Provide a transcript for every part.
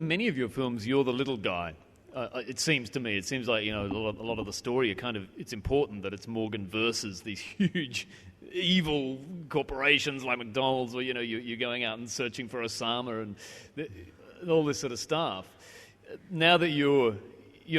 Many of your films, you're the little guy. It seems to me. It seems like, a lot of the story, it's important that it's Morgan versus these huge evil corporations like McDonald's, or, you're going out and searching for Osama and all this sort of stuff. Now that you're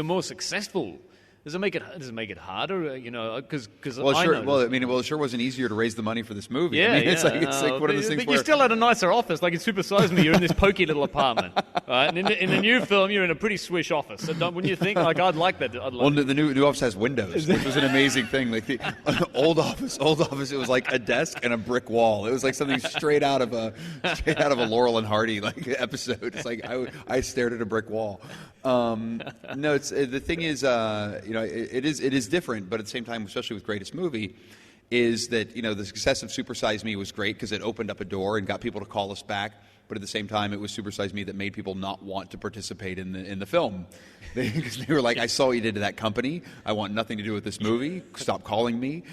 more successful, does it make it harder? Because it sure wasn't easier to raise the money for this movie. Yeah, It's like one of those things. But you still had a nicer office. Like in Supersize Me, you're in this pokey little apartment, right? And in the new film, you're in a pretty swish office. So wouldn't you think? Like I'd like that. The new office has windows, which was an amazing thing. Like the old office, it was like a desk and a brick wall. It was like something straight out of a Laurel and Hardy episode. It's like I stared at a brick wall. No, the thing is, it is different, but at the same time, especially with Greatest Movie, is that the success of Supersize Me was great because it opened up a door and got people to call us back. But at the same time, it was Supersize Me that made people not want to participate in the film, because they were like, "I saw what you did to that company. I want nothing to do with this movie. Stop calling me."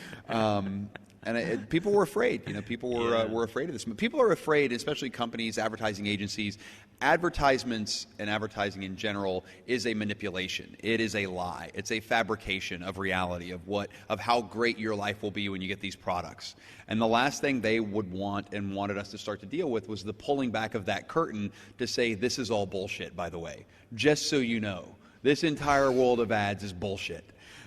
And people were afraid. People were afraid of this. People are afraid, especially companies, advertising agencies. Advertisements and advertising in general is a manipulation. It is a lie. It's a fabrication of reality of how great your life will be when you get these products. And the last thing they would want and wanted us to start to deal with was the pulling back of that curtain to say, this is all bullshit, by the way. Just so you know, this entire world of ads is bullshit.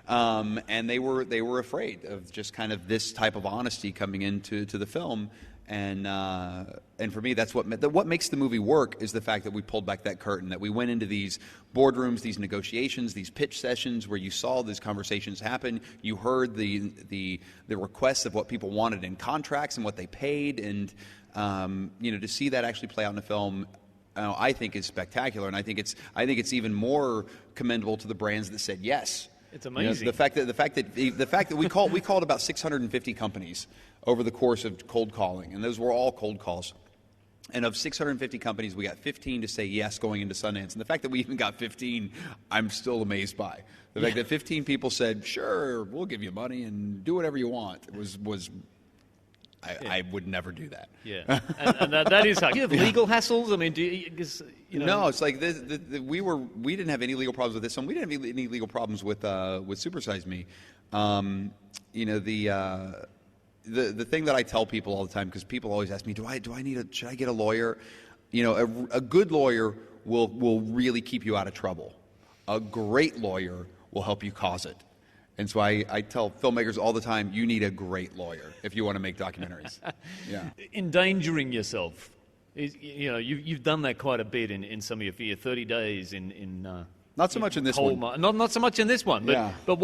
And they were afraid of just kind of this type of honesty coming into the film, and for me, that's what makes the movie work is the fact that we pulled back that curtain, that we went into these boardrooms, these negotiations, these pitch sessions where you saw these conversations happen. You heard the requests of what people wanted in contracts and what they paid, and to see that actually play out in a film. I think is spectacular, and I think it's even more commendable to the brands that said yes. It's amazing. The fact that we called about 650 companies over the course of cold calling, and those were all cold calls. And of 650 companies, we got 15 to say yes going into Sundance. And the fact that we even got 15, I'm still amazed by. The fact that 15 people said, "Sure, we'll give you money and do whatever you want," I would never do that. Yeah, and that is hard. Do you have legal hassles? I mean, do you know? No, it's like we didn't have any legal problems with this one. We didn't have any legal problems with Supersize Me. The thing that I tell people all the time, because people always ask me, should I get a lawyer? A good lawyer will really keep you out of trouble. A great lawyer will help you cause it. And so I tell filmmakers all the time, you need a great lawyer if you want to make documentaries. Yeah. Endangering yourself. You've done that quite a bit in some of your 30 days in not so much in this one. Not so much in this one, but yeah. But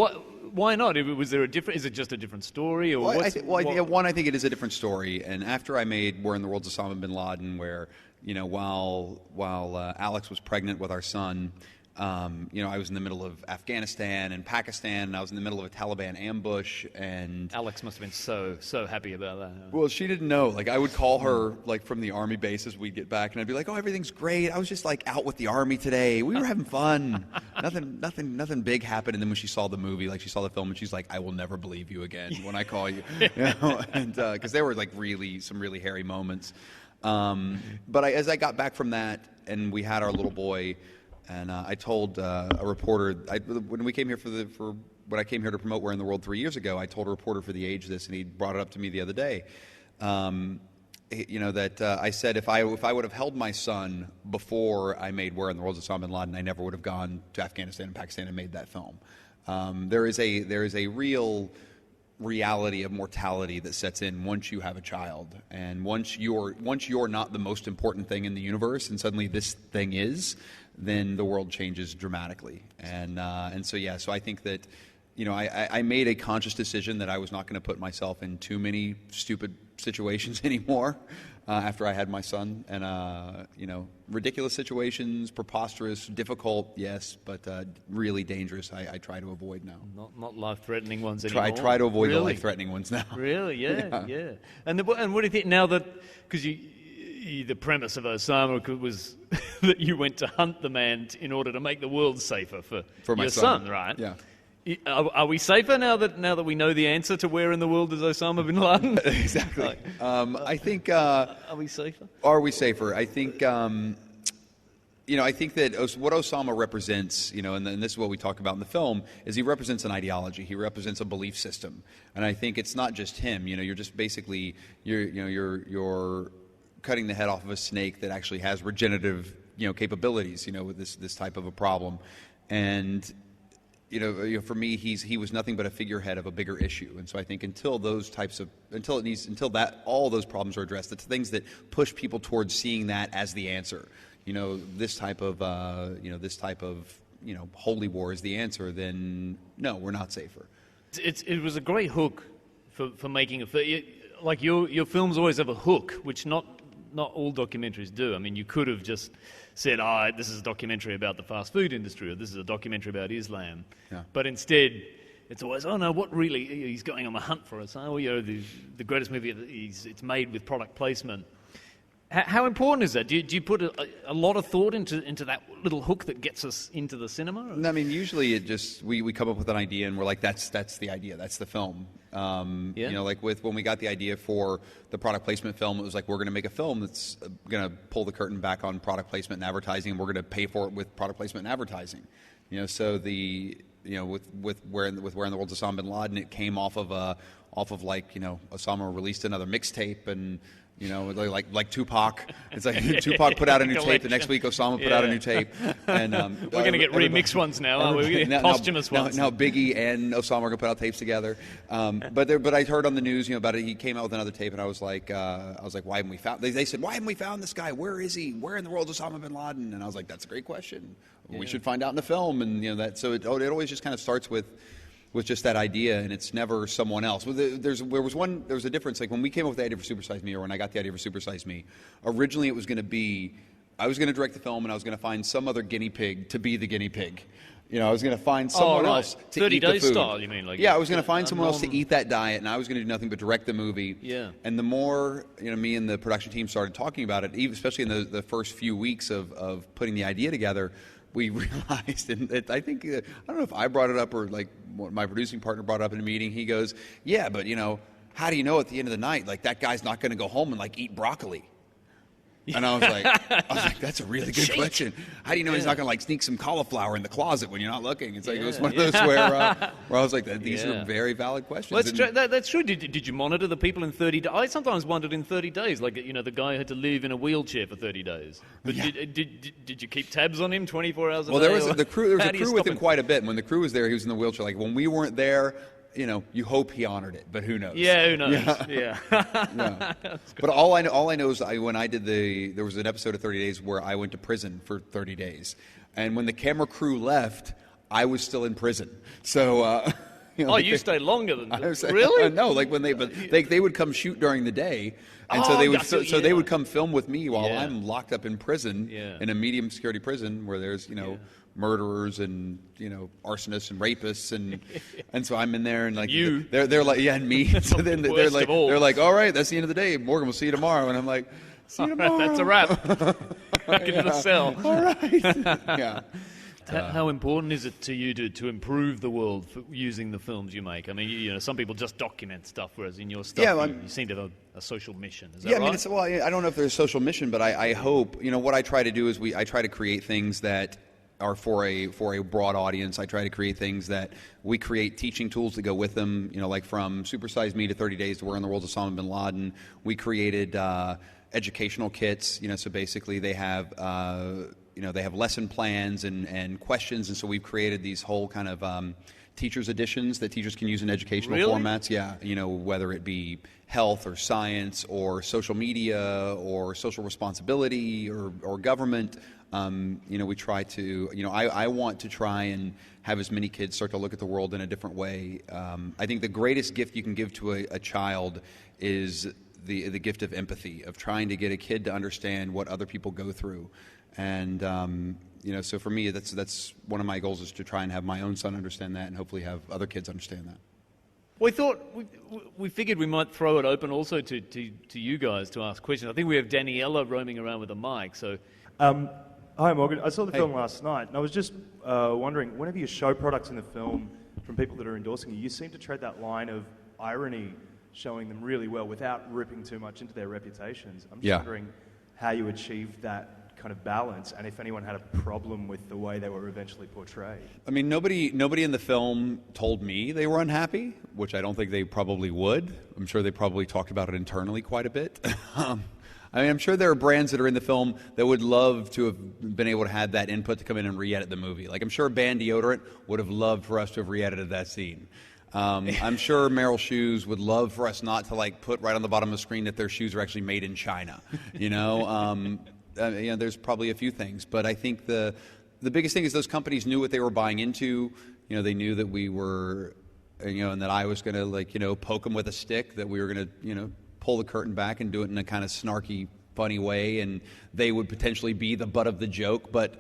why not? Was there is it just a different story, or I think it is a different story. And after I made Where in the World's Osama bin Laden, where while Alex was pregnant with our son, I was in the middle of Afghanistan and Pakistan, and I was in the middle of a Taliban ambush. And Alex must have been so happy about that. Well, she didn't know. Like, I would call her from the army base as we'd get back, and I'd be like, "Oh, everything's great. I was just out with the army today. We were having fun. Nothing big happened." And then when she saw the movie, she saw the film, and she's like, "I will never believe you again when I call you." And because there were some really hairy moments. But as I got back from that, and we had our little boy. And I told a reporter when we came here when I came here to promote Where in the World 3 years ago, I told a reporter for The Age this, and he brought it up to me the other day. I said if I would have held my son before I made Where in the World Osama bin Laden, I never would have gone to Afghanistan and Pakistan and made that film. There is a real reality of mortality that sets in once you have a child, and once you're not the most important thing in the universe, and suddenly this thing is, then the world changes dramatically. So I think that I made a conscious decision that I was not going to put myself in too many stupid situations anymore after I had my son, and ridiculous situations, preposterous, difficult, yes, but really dangerous. I try to avoid now. Not life-threatening ones anymore. I try to avoid the life-threatening ones now. Really? Yeah. And what do you think now that because the premise of Osama was that you went to hunt the man in order to make the world safer for my your son, right? Yeah. Are we safer now that we know the answer to where in the world is Osama bin Laden? Exactly. I think. Are we safer? Are we safer? I think. I think that what Osama represents, and this is what we talk about in the film, is he represents an ideology. He represents a belief system, and I think it's not just him. You're just basically you're cutting the head off of a snake that actually has regenerative, capabilities. With this type of a problem, and for me, he was nothing but a figurehead of a bigger issue. And so I think until all those problems are addressed, the things that push people towards seeing that as the answer. This type of holy war is the answer, then no, we're not safer. It was a great hook for making a film. Like your films always have a hook, which not all documentaries do. I mean, you could have just said, this is a documentary about the fast food industry, or this is a documentary about Islam. Yeah. But instead, it's always, what really, he's going on a hunt for us. The greatest movie, it's made with product placement. How important is that? Do you put a lot of thought into that little hook that gets us into the cinema? I mean, usually we come up with an idea and we're like, that's the idea, that's the film. Like when we got the idea for the product placement film, it was like, we're going to make a film that's going to pull the curtain back on product placement and advertising, and we're going to pay for it with product placement and advertising. So with Where in the World's Osama bin Laden, it came off of Osama released another mixtape, and like Tupac. It's like Tupac put out a new tape. The next week, Osama put out a new tape. And we're going to get remixed ones now, aren't we? We're going to get posthumous ones. Now Biggie and Osama are going to put out tapes together. But I heard on the news, about it. He came out with another tape, and I was like, why haven't we found? They said, why haven't we found this guy? Where is he? Where in the world is Osama bin Laden? And I was like, that's a great question. Yeah. We should find out in the film. And that. So it always just kind of starts with just that idea, and it's never someone else. There was a difference. Like when we came up with the idea for Supersize Me, or when I got the idea for Supersize Me, originally it was going to be, I was going to direct the film, and I was going to find some other guinea pig to be the guinea pig. I was going to find someone else to 30 eat the food. 30 days style, you mean? I was going to find someone else to eat that diet, and I was going to do nothing but direct the movie. Yeah. And the more me and the production team started talking about it, especially in the first few weeks of putting the idea together, we realized, and I think, I don't know if I brought it up or like my producing partner brought it up in a meeting. He goes, yeah, but how do you know at the end of the night, like that guy's not going to go home and like eat broccoli? And I was like, that's a really good question. How do you know he's not going to like sneak some cauliflower in the closet when you're not looking? It's like it was one of those where I was like, these are very valid questions. Well, that's true. Did you monitor the people in 30 days? I sometimes wondered in 30 days, like the guy had to live in a wheelchair for 30 days. But did you keep tabs on him 24 hours a day? Well, there was a crew with him quite a bit. When the crew was there, he was in the wheelchair. Like when we weren't there, you hope he honored it, but who knows? Yeah, who knows? Yeah. But all I know is when I did there was an episode of 30 Days where I went to prison for 30 days. And when the camera crew left, I was still in prison. So, you stayed longer than that. Really? No, like when they would come shoot during the day. And so they would come film with me while I'm locked up in prison, in a medium security prison where there's, murderers and arsonists and rapists and so I'm in there and like they're like and me. So then they're like, all right, that's the end of the day. Morgan, we'll see you tomorrow. And I'm like, see you tomorrow. That's a wrap. Back into the cell. All right. Yeah. How important is it to you to improve the world for using the films you make? I mean, some people just document stuff, whereas in your stuff, you seem to have a social mission. Is that right? I mean, I don't know if there's a social mission, but I hope, what I try to do is I try to create things that are for a broad audience. I try to create things that we create teaching tools to go with them. Like from Supersize Me to 30 Days to Where in the World's Osama bin Laden, we created educational kits. So basically they have they have lesson plans and questions, and so we've created these whole kind of teachers editions that teachers can use in educational formats. Yeah, whether it be health or science or social media or social responsibility or government. We try to, I want to try and have as many kids start to look at the world in a different way. I think the greatest gift you can give to a child is the gift of empathy, of trying to get a kid to understand what other people go through. And, so for me, that's one of my goals is to try and have my own son understand that and hopefully have other kids understand that. We thought, we figured we might throw it open also to you guys to ask questions. I think we have Daniela roaming around with a mic, so... Hi, Morgan. I saw the film last night, and I was just wondering, whenever you show products in the film from people that are endorsing you seem to tread that line of irony, showing them really well without ripping too much into their reputations. I'm just wondering how you achieved that kind of balance, and if anyone had a problem with the way they were eventually portrayed. I mean, nobody in the film told me they were unhappy, which I don't think they probably would. I'm sure they probably talked about it internally quite a bit. I mean, I'm sure there are brands that are in the film that would love to have been able to have that input to come in and re-edit the movie. Like, I'm sure Band Deodorant would have loved for us to have re-edited that scene. I'm sure Merrill Shoes would love for us not to like put right on the bottom of the screen that their shoes are actually made in China. You know, there's probably a few things, but I think the biggest thing is those companies knew what they were buying into. You know, they knew that we were, and that I was going to poke them with a stick, that we were going to pull the curtain back and do it in a kind of snarky, funny way, and they would potentially be the butt of the joke. But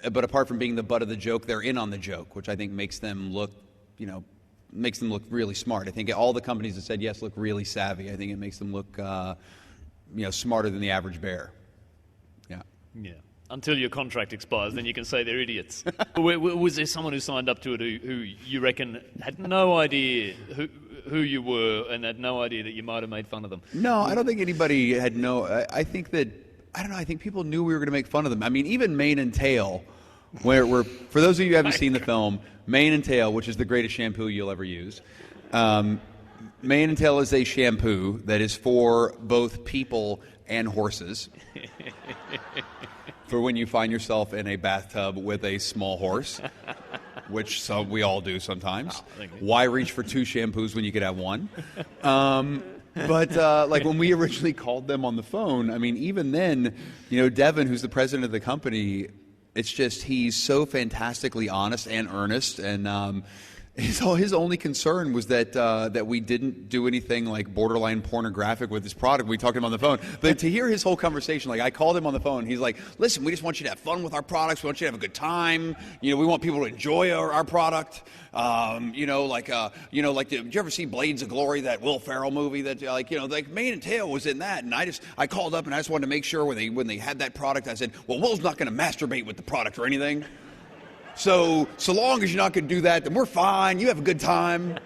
apart from being the butt of the joke, they're in on the joke, which I think makes them look, makes them look really smart. I think all the companies that said yes look really savvy. I think it makes them look, smarter than the average bear. Yeah. Yeah. Until your contract expires, then you can say they're idiots. Was there someone who signed up to it who you reckon had no idea who you were and had no idea that you might have made fun of them? No, I don't think anybody had I think that, I don't know, I think people knew we were going to make fun of them. I mean, even Mane and Tail, where for those of you who haven't seen the film, Mane and Tail, which is the greatest shampoo you'll ever use, Mane and Tail is a shampoo that is for both people and horses. For when you find yourself in a bathtub with a small horse, which we all do sometimes. Why reach for 2 shampoos when you could have one? But when we originally called them on the phone, I mean, even then, Devin, who's the president of the company, it's just he's so fantastically honest and earnest, and his only concern was that we didn't do anything like borderline pornographic with this product. We talked to him on the phone, but to hear his whole conversation, like I called him on the phone, he's like, "Listen, we just want you to have fun with our products. We want you to have a good time. We want people to enjoy our product. Did you ever see Blades of Glory, that Will Ferrell movie? That like Mane and Tail was in that, and I called up and I just wanted to make sure when they had that product, I said, well, Will's not going to masturbate with the product or anything." So long as you're not going to do that, then we're fine. You have a good time.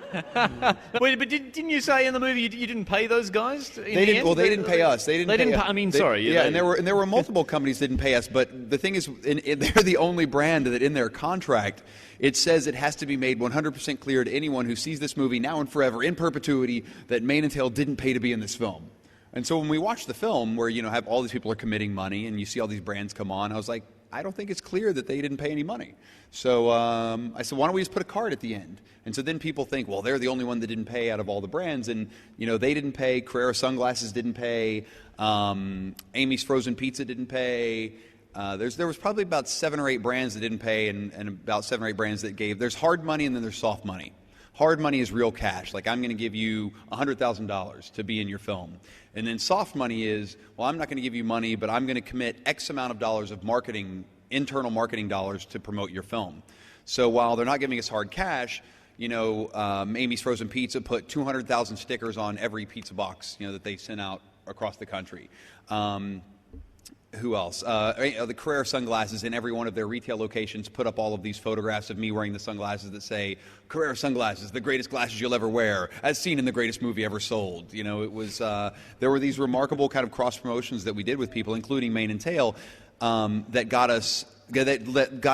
Wait, but didn't you say in the movie you didn't pay those guys? They didn't pay us. They didn't pay us. I mean, sorry. And there were multiple companies that didn't pay us. But the thing is, they're the only brand that in their contract it says it has to be made 100% clear to anyone who sees this movie now and forever, in perpetuity, that Mane and Tail didn't pay to be in this film. And so when we watch the film, where have all these people are committing money, and you see all these brands come on, I was like, I don't think it's clear that they didn't pay any money. So I said, why don't we just put a card at the end? And so then people think, well, they're the only one that didn't pay out of all the brands. And, they didn't pay. Carrera Sunglasses didn't pay. Amy's Frozen Pizza didn't pay. There was probably about 7 or 8 brands that didn't pay, and about 7 or 8 brands that gave. There's hard money and then there's soft money. Hard money is real cash. Like, I'm going to give you $100,000 to be in your film. And then soft money is, well, I'm not going to give you money, but I'm going to commit X amount of dollars of internal marketing dollars to promote your film. So while they're not giving us hard cash, Amy's Frozen Pizza put 200,000 stickers on every pizza box, that they sent out across the country. Who else? The Carrera Sunglasses in every one of their retail locations put up all of these photographs of me wearing the sunglasses that say, Carrera Sunglasses, the greatest glasses you'll ever wear, as seen in the greatest movie ever sold. It was, there were these remarkable kind of cross promotions that we did with people, including Mane and Tail, that got us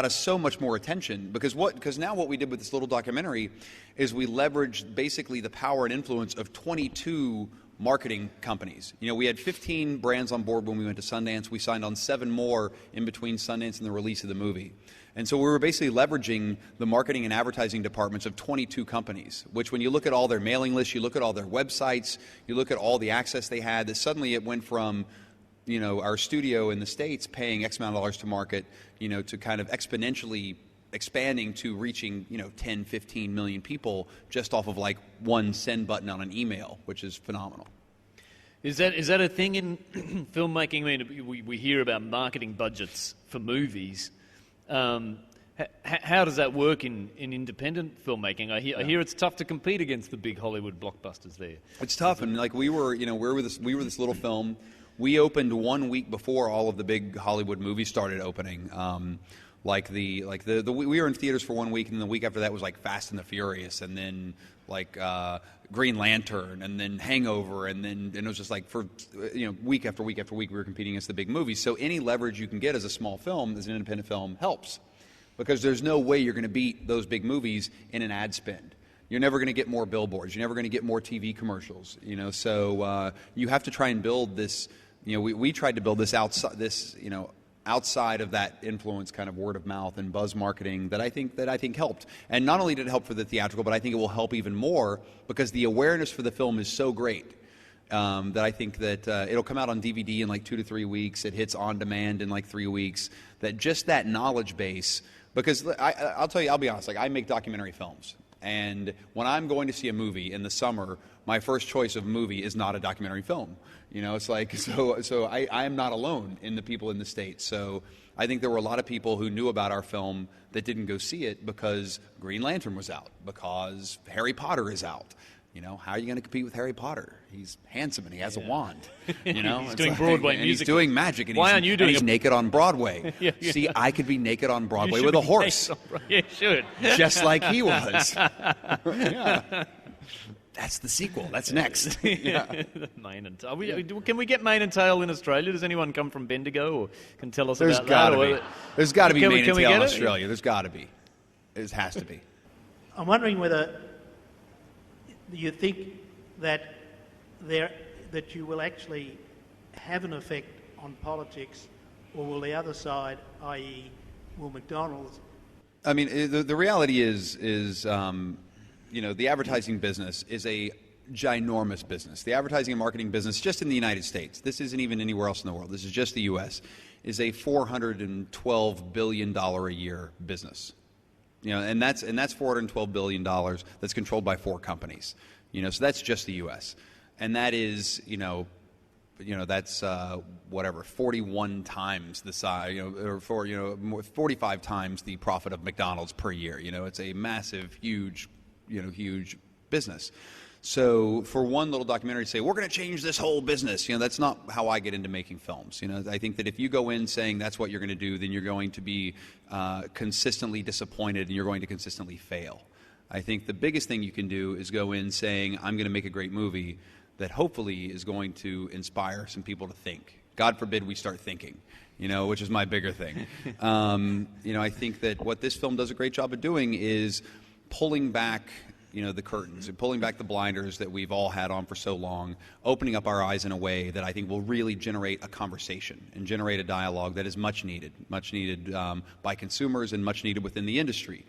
so much more attention. Because now what we did with this little documentary is we leveraged basically the power and influence of 22 marketing companies. We had 15 brands on board when we went to Sundance. We signed on 7 more in between Sundance and the release of the movie. And so we were basically leveraging the marketing and advertising departments of 22 companies, which when you look at all their mailing lists, you look at all their websites, you look at all the access they had, that suddenly it went from our studio in the States paying X amount of dollars to market, to kind of exponentially expanding to reaching 10, 15 million people just off of like one send button on an email, which is phenomenal. Is that a thing in filmmaking? I mean, we hear about marketing budgets for movies. How does that work in independent filmmaking? I hear it's tough to compete against the big Hollywood blockbusters there. It's tough, and like we were this little film. We opened 1 week before all of the big Hollywood movies started opening. Like we were in theaters for 1 week, and the week after that was like Fast and the Furious, and then like Green Lantern, and then Hangover, and it was just like for week after week after week we were competing against the big movies. So any leverage you can get as a small film, as an independent film, helps, because there's no way you're going to beat those big movies in an ad spend. You're never going to get more billboards. You're never going to get more TV commercials. So you have to try and build this. We tried to build this outside of that influence, kind of word of mouth and buzz marketing that I think helped. And not only did it help for the theatrical, but I think it will help even more because the awareness for the film is so great that I think that it'll come out on DVD in like 2 to 3 weeks. It hits on demand in like 3 weeks. That just that knowledge base. Because I'll tell you, I'll be honest. Like I make documentary films, and when I'm going to see a movie in the summer, my first choice of movie is not a documentary film. It's like, so I am not alone in the people in the States. So I think there were a lot of people who knew about our film that didn't go see it because Green Lantern was out, because Harry Potter is out. How are you going to compete with Harry Potter? He's handsome and he has a wand. He's doing Broadway music. He's doing magic. And Why aren't you doing he's naked on Broadway. See, I could be naked on Broadway with a horse. Yeah, should. Just like he was. Yeah. That's the sequel. That's next. Yeah. Mane and tail. Can we get mane and tail in Australia? Does anyone come from Bendigo or can tell us There's about that? There's got to be mane and tail in Australia. There's got to be. It has to be. I'm wondering whether you think that you will actually have an effect on politics, or will the other side, i.e., will McDonald's? I mean, the reality is the advertising business is a ginormous business. The advertising and marketing business, just in the United States, this isn't even anywhere else in the world, this is just the U.S., is a $412 billion a year business. And that's $412 billion that's controlled by 4 companies. So that's just the U.S. And that is, that's whatever 41 times the size, or 45 times the profit of McDonald's per year. It's a massive, huge business. So for one little documentary to say, we're going to change this whole business, that's not how I get into making films. I think that if you go in saying that's what you're going to do, then you're going to be consistently disappointed and you're going to consistently fail. I think the biggest thing you can do is go in saying, I'm going to make a great movie that hopefully is going to inspire some people to think. God forbid we start thinking, which is my bigger thing. I think that what this film does a great job of doing is pulling back the curtains and pulling back the blinders that we've all had on for so long, opening up our eyes in a way that I think will really generate a conversation and generate a dialogue that is much needed by consumers and much needed within the industry.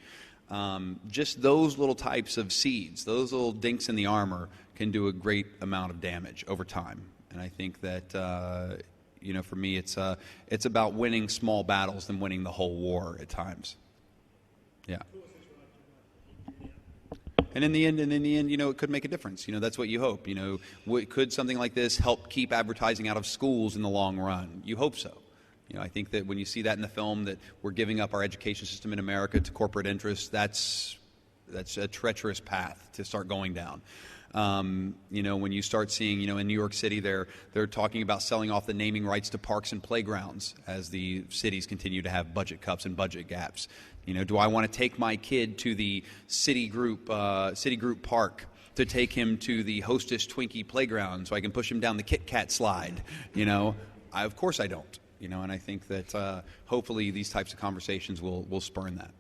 Just those little types of seeds, those little dinks in the armor can do a great amount of damage over time. And I think that, for me, it's about winning small battles than winning the whole war at times. Yeah. And in the end, it could make a difference. That's what you hope. Could something like this help keep advertising out of schools in the long run? You hope so. I think that when you see that in the film, that we're giving up our education system in America to corporate interests, that's a treacherous path to start going down. When you start seeing, in New York City, they're talking about selling off the naming rights to parks and playgrounds as the cities continue to have budget cuts and budget gaps. Do I want to take my kid to the Citigroup Park to take him to the Hostess Twinkie playground so I can push him down the Kit Kat slide? Of course I don't. And I think that hopefully these types of conversations will spurn that.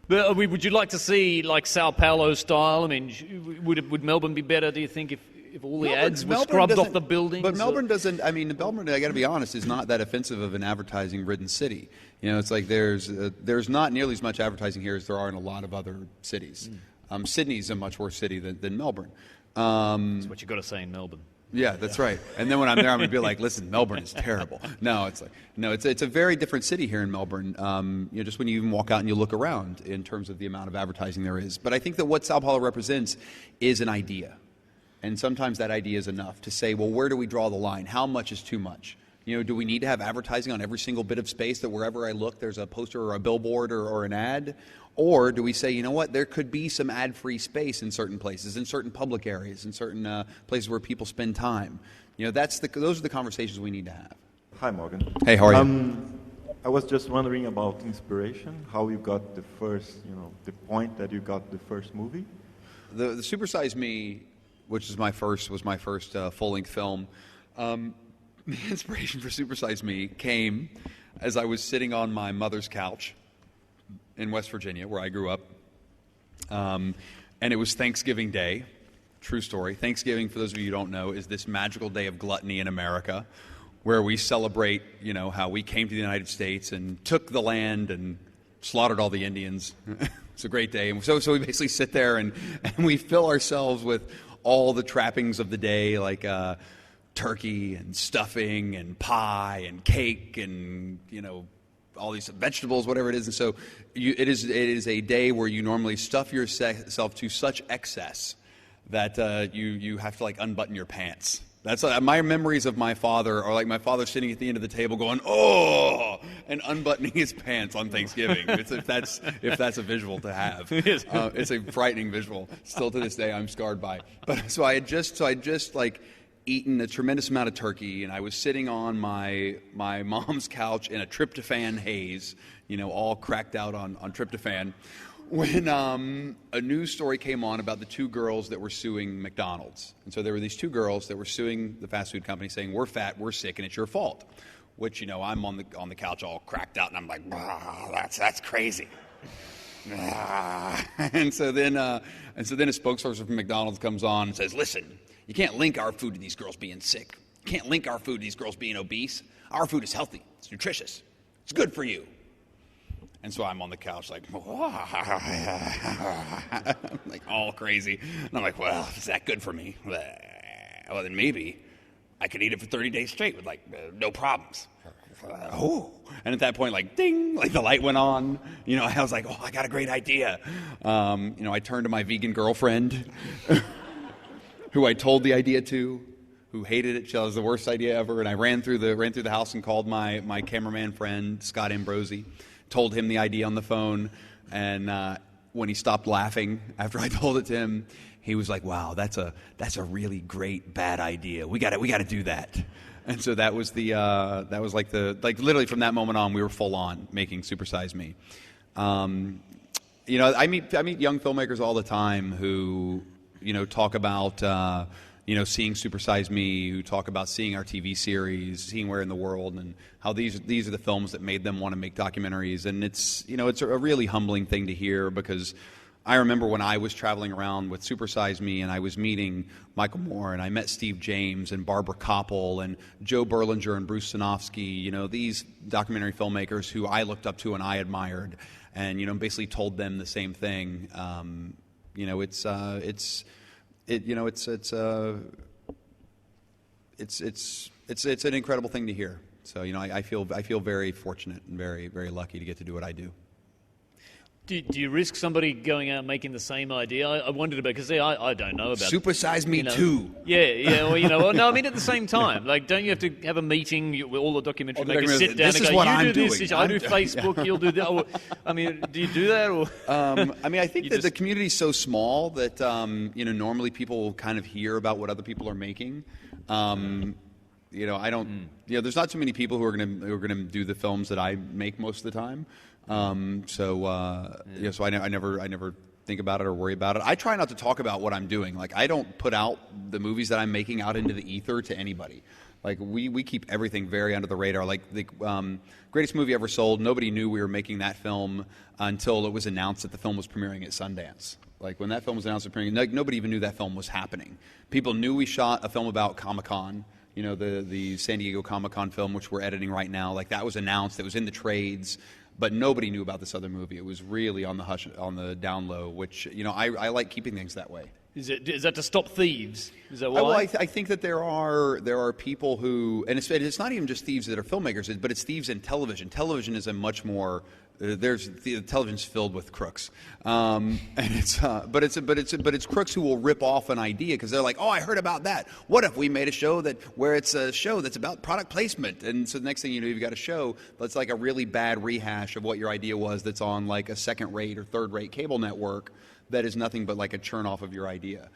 But would you like to see like Sao Paulo style? I mean, would Melbourne be better? Do you think if all the ads were scrubbed off the buildings? But Melbourne doesn't. I mean, Melbourne, I got to be honest, is not that offensive of an advertising-ridden city. It's like there's not nearly as much advertising here as there are in a lot of other cities. Sydney's a much worse city than Melbourne. That's what you got to say in Melbourne. Yeah, that's right. And then when I'm there, I'm going to be like, listen, Melbourne is terrible. It's a very different city here in Melbourne. Just when you even walk out and you look around in terms of the amount of advertising there is. But I think that what Sao Paulo represents is an idea. And sometimes that idea is enough to say, well, where do we draw the line? How much is too much? Do we need to have advertising on every single bit of space that wherever I look there's a poster or a billboard or an ad? Or do we say, you know what, there could be some ad-free space in certain places, in certain public areas, in certain places where people spend time? Those are the conversations we need to have. Hi, Morgan. Hey, how are you? I was just wondering about inspiration, how you got the first, the point that you got the first movie. The Supersize Me, which was my first full-length film. The inspiration for Supersize Me came as I was sitting on my mother's couch in West Virginia, where I grew up, and it was Thanksgiving Day. True story. Thanksgiving, for those of you who don't know, is this magical day of gluttony in America, where we celebrate, how we came to the United States and took the land and slaughtered all the Indians. It's a great day. And so we basically sit there and we fill ourselves with all the trappings of the day, like turkey and stuffing and pie and cake and, all these vegetables, whatever it is. And so it is a day where you normally stuff yourself to such excess that you have to unbutton your pants. That's my memories of my father are like my father sitting at the end of the table going, "Oh," and unbuttoning his pants on Thanksgiving. If that's a visual to have, it's a frightening visual. Still to this day, I'm scarred by. But so I had just eaten a tremendous amount of turkey, and I was sitting on my mom's couch in a tryptophan haze, all cracked out on tryptophan, when a news story came on about the two girls that were suing McDonald's. And so there were these two girls that were suing the fast food company saying, "We're fat, we're sick, and it's your fault." Which, I'm on the couch all cracked out, and I'm like, that's crazy. And so then a spokesperson from McDonald's comes on and says, "Listen, you can't link our food to these girls being sick. You can't link our food to these girls being obese. Our food is healthy. It's nutritious. It's good for you." And so I'm on the couch like all crazy. And I'm like, well, is that good for me? Well, then maybe I could eat it for 30 days straight with no problems. Oh. And at that point, ding, the light went on. I was like, oh, I got a great idea. I turned to my vegan girlfriend who I told the idea to, who hated it. She was the worst idea ever. And I ran through the house and called my cameraman friend, Scott Ambrosi, told him the idea on the phone. And when he stopped laughing after I told it to him, he was like, "Wow, that's a really great bad idea. We got to do that." And so that was literally from that moment on, we were full on making Supersize Me. I meet young filmmakers all the time who talk about seeing Supersize Me, who talk about seeing our TV series, seeing Where in the World, and how these are the films that made them want to make documentaries. And it's a really humbling thing to hear, because I remember when I was traveling around with Supersize Me and I was meeting Michael Moore, and I met Steve James and Barbara Koppel and Joe Berlinger and Bruce Sinofsky, these documentary filmmakers who I looked up to and I admired, and basically told them the same thing. It's an incredible thing to hear. So I feel very fortunate and very, very lucky to get to do what I do. Do you risk somebody going out and making the same idea? I wondered about, because I don't know about Supersize Me too. Yeah. Well, no, I mean at the same time, don't you have to have a meeting with all the documentary makers, sit down and go, "You do this, I do Facebook, you'll do that." Or, do you do that? Or I think that the community is so small that normally people will kind of hear about what other people are making. I don't. There's not too many people who are going to do the films that I make most of the time. So I never think about it or worry about it. I try not to talk about what I'm doing. I don't put out the movies that I'm making out into the ether to anybody. We keep everything very under the radar. The greatest movie ever sold, nobody knew we were making that film until it was announced that the film was premiering at Sundance. When that film was announced at premiering, nobody even knew that film was happening. People knew we shot a film about Comic-Con. The San Diego Comic-Con film, which we're editing right now. That was announced. It was in the trades. But nobody knew about this other movie. It was really on the hush, on the down low, which, I like keeping things that way. Is that to stop thieves? Is that why? Well, I think that there are people who, and it's not even just thieves that are filmmakers, but it's thieves in television. Television is a much more the television's filled with crooks, and it's crooks who will rip off an idea because they're like, "Oh, I heard about that. What if we made a show where it's a show that's about product placement?" And so the next thing you know, you've got a show that's like a really bad rehash of what your idea was, that's on a second-rate or third-rate cable network that is nothing but a churn off of your idea.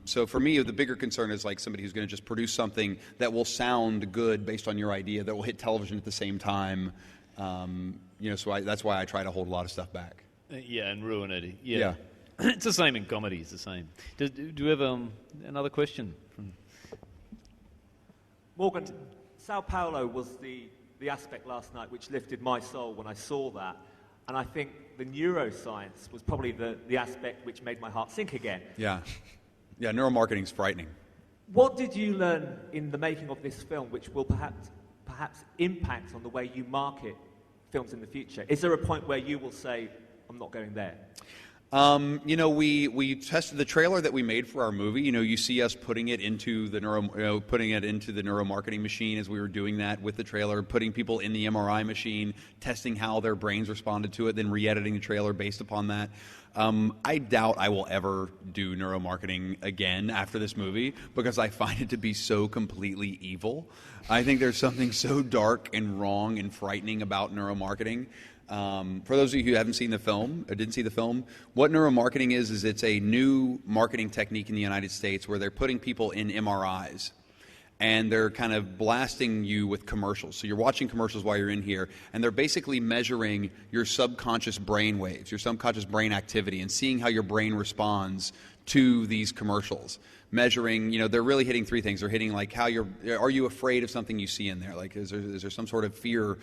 So for me, the bigger concern is somebody who's going to just produce something that will sound good based on your idea, that will hit television at the same time, So that's why I try to hold a lot of stuff back. Yeah, and ruin it. Yeah. It's the same in comedy. It's the same. Do you have another question? Morgan, Sao Paulo was the aspect last night which lifted my soul when I saw that. And I think the neuroscience was probably the aspect which made my heart sink again. Yeah. Yeah, neuromarketing's frightening. What did you learn in the making of this film which will perhaps impact on the way you market films in the future? Is there a point where you will say, I'm not going there? We tested the trailer that we made for our movie. You see us putting it into the neuromarketing machine as we were doing that with the trailer, putting people in the MRI machine, testing how their brains responded to it, then re-editing the trailer based upon that. I doubt I will ever do neuromarketing again after this movie because I find it to be so completely evil. I think there's something so dark and wrong and frightening about neuromarketing. For those of you who haven't seen the film or didn't see the film, what neuromarketing is it's a new marketing technique in the United States where they're putting people in MRIs and they're kind of blasting you with commercials. So you're watching commercials while you're in here, and they're basically measuring your subconscious brain waves, your subconscious brain activity, and seeing how your brain responds to these commercials. Measuring, they're really hitting three things. They're hitting like are you afraid of something you see in there? Like is there some sort of fear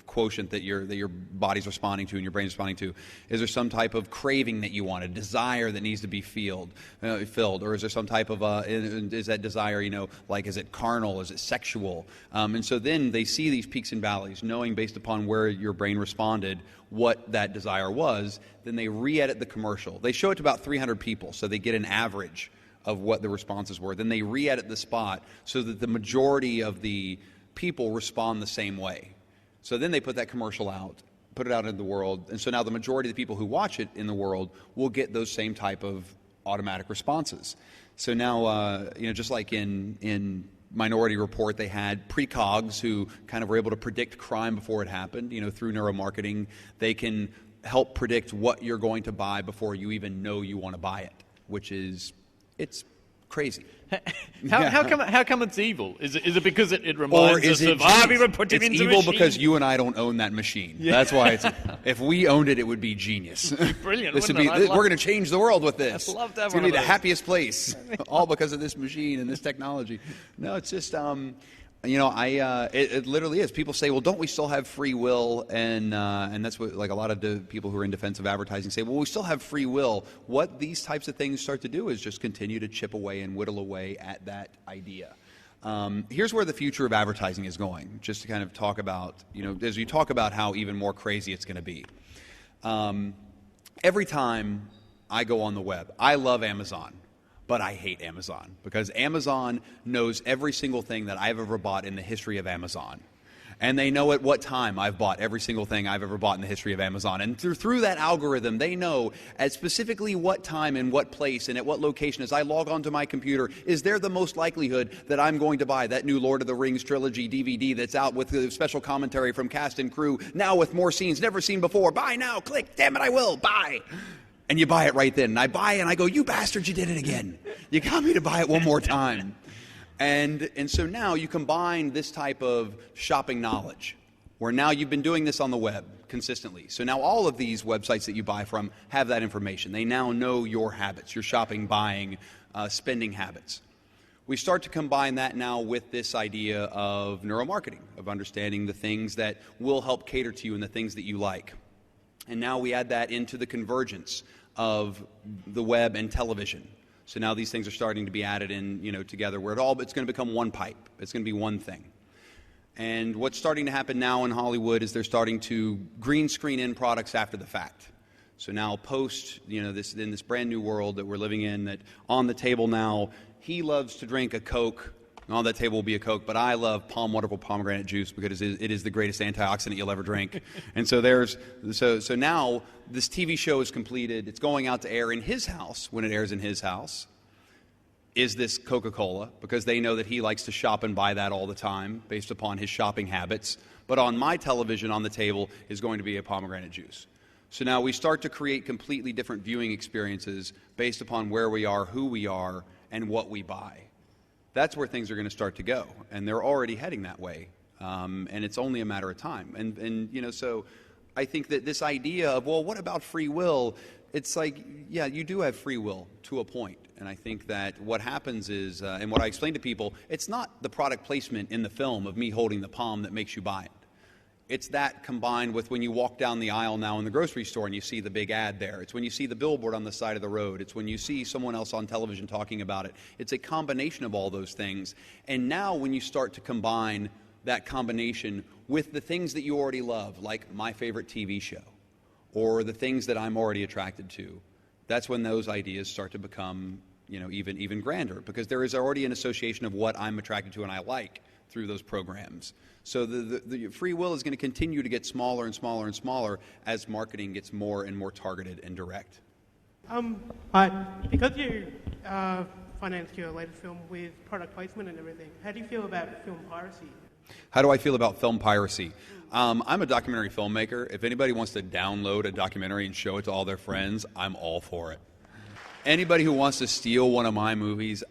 quotient that your body's responding to and your brain's responding to? Is there some type of craving that you want, a desire that needs to be filled, or is there some type of is that desire, like is it carnal, is it sexual? And so then they see these peaks and valleys, knowing based upon where your brain responded what that desire was. Then they re-edit the commercial. They show it to about 300 people, so they get an average of what the responses were. Then they re-edit the spot so that the majority of the people respond the same way. So then they put that commercial out, put it out into the world, and so now the majority of the people who watch it in the world will get those same type of automatic responses. So now, just like in Minority Report, they had precogs who kind of were able to predict crime before it happened. Through neuromarketing, they can help predict what you're going to buy before you even know you want to buy it, it's crazy. How come it's evil? Is it because it reminds us of we would put him it's into evil machine? Because you and I don't own that machine. Yeah. That's why if we owned it, it would be genius. Brilliant. We're going to change the world with this. I'd love to have it's going to be the those. happiest place, all because of this machine and this technology. No, it's just it literally is. People say, well, don't we still have free will? And that's what, like, a lot of the people who are in defense of advertising say, well, we still have free will. What these types of things start to do is just continue to chip away and whittle away at that idea. Here's where the future of advertising is going, just to kind of talk about, as you talk about how even more crazy it's going to be. Every time I go on the web, I love Amazon. But I hate Amazon because Amazon knows every single thing that I've ever bought in the history of Amazon. And they know at what time I've bought every single thing I've ever bought in the history of Amazon. And through that algorithm, they know at specifically what time and what place and at what location, as I log onto my computer, is there the most likelihood that I'm going to buy that new Lord of the Rings trilogy DVD that's out with the special commentary from cast and crew, now with more scenes never seen before. Buy now, click, damn it, I will, buy. And you buy it right then. And I buy it and I go, you bastards, you did it again. You got me to buy it one more time. And so now you combine this type of shopping knowledge, where now you've been doing this on the web consistently. So now all of these websites that you buy from have that information. They now know your habits, your shopping, buying, spending habits. We start to combine that now with this idea of neuromarketing, of understanding the things that will help cater to you and the things that you like. And now we add that into the convergence of the web and television. So now these things are starting to be added in, together, where it's going to become one pipe. It's going to be one thing. And what's starting to happen now in Hollywood is they're starting to green screen in products after the fact. So now post, in this brand new world that we're living in, that on the table now, he loves to drink a Coke. On that table will be a Coke, but I love wonderful pomegranate juice because it is the greatest antioxidant you'll ever drink. And so so now this TV show is completed. It's going out to air in his house. When it airs in his house, is this Coca-Cola, because they know that he likes to shop and buy that all the time based upon his shopping habits. But on my television on the table is going to be a pomegranate juice. So now we start to create completely different viewing experiences based upon where we are, who we are, and what we buy. That's where things are going to start to go, and they're already heading that way. and it's only a matter of time. And you know, so I think that this idea of, well, what about free will? It's like, yeah, you do have free will to a point. And I think that what happens is, and what I explain to people, it's not the product placement in the film of me holding the palm that makes you buy it. It's that combined with when you walk down the aisle now in the grocery store and you see the big ad there. It's when you see the billboard on the side of the road. It's when you see someone else on television talking about it. It's a combination of all those things. And now when you start to combine that combination with the things that you already love, like my favorite TV show, or the things that I'm already attracted to, that's when those ideas start to become, you know, even grander, because there is already an association of what I'm attracted to and I like through those programs. So the free will is going to continue to get smaller and smaller and smaller as marketing gets more and more targeted and direct. Because you financed your latest film with product placement and everything, how do you feel about film piracy? How do I feel about film piracy? I'm a documentary filmmaker. If anybody wants to download a documentary and show it to all their friends, I'm all for it. Anybody who wants to steal one of my movies,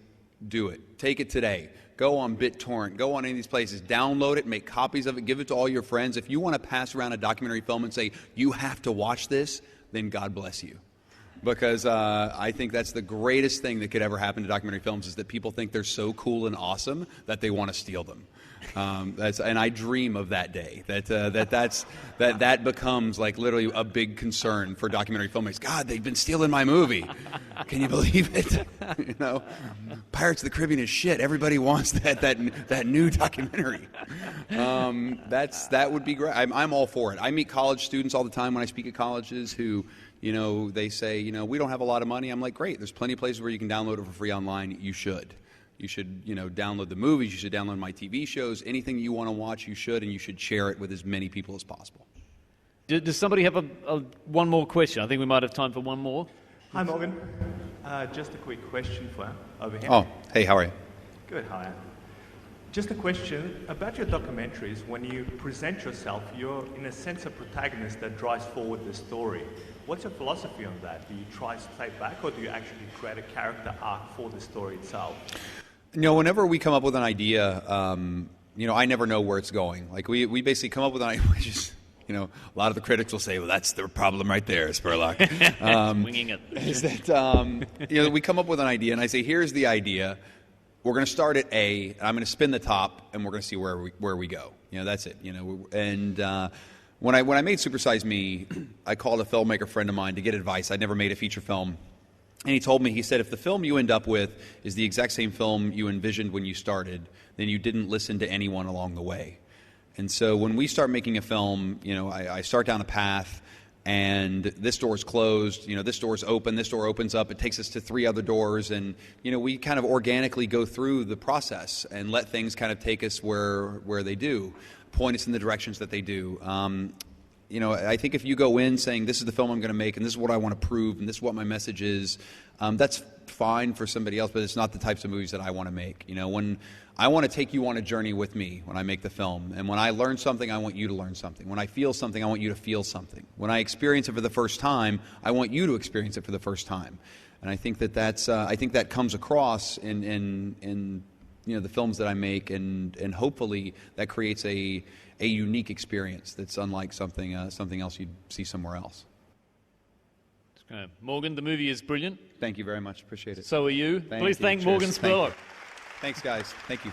do it. Take it today. Go on BitTorrent. Go on any of these places. Download it. Make copies of it. Give it to all your friends. If you want to pass around a documentary film and say, you have to watch this, then God bless you. Because I think that's the greatest thing that could ever happen to documentary films, is that people think they're so cool and awesome that they want to steal them. And I dream of that day, that becomes like literally a big concern for documentary filmmakers. God, they've been stealing my movie. Can you believe it? You know, Pirates of the Caribbean is shit. Everybody wants that new documentary. That would be great. I'm all for it. I meet college students all the time when I speak at colleges who, you know, they say, you know, we don't have a lot of money. I'm like, great. There's plenty of places where you can download it for free online. You should. You should, you know, download the movies. You should download my TV shows. Anything you want to watch, you should, and you should share it with as many people as possible. Does somebody have one more question? I think we might have time for one more. Hi, Morgan. Just a quick question for over here. Oh, hey, how are you? Good, hi. Just a question about your documentaries. When you present yourself, you're in a sense a protagonist that drives forward the story. What's your philosophy on that? Do you try to stay back, or do you actually create a character arc for the story itself? You know, whenever we come up with an idea, you know, I never know where it's going. Like, we basically come up with an idea, just, you know, a lot of the critics will say, well, that's the problem right there, Spurlock. Winging it. Is that, you know, we come up with an idea, and I say, here's the idea. We're going to start at A, and I'm going to spin the top, and we're going to see where we go. You know, that's it. You know, and when I made Supersize Me, I called a filmmaker friend of mine to get advice. I'd never made a feature film. And he told me, he said, if the film you end up with is the exact same film you envisioned when you started, then you didn't listen to anyone along the way. And so when we start making a film, you know, I start down a path, and this door's closed, you know, this door's open, this door opens up, it takes us to 3 other doors, and, you know, we kind of organically go through the process and let things kind of take us where they do, point us in the directions that they do. You know, I think if you go in saying, this is the film I'm going to make, and this is what I want to prove, and this is what my message is, that's fine for somebody else, but it's not the types of movies that I want to make. You know, when I want to take you on a journey with me when I make the film, and when I learn something, I want you to learn something. When I feel something, I want you to feel something. When I experience it for the first time, I want you to experience it for the first time. And I think that's I think that comes across in you know, the films that I make, and hopefully that creates a unique experience that's unlike something else you'd see somewhere else. Morgan, the movie is brilliant. Thank you very much. Appreciate it. So are you. Please thank Morgan Spurlock. Thanks, guys. Thank you.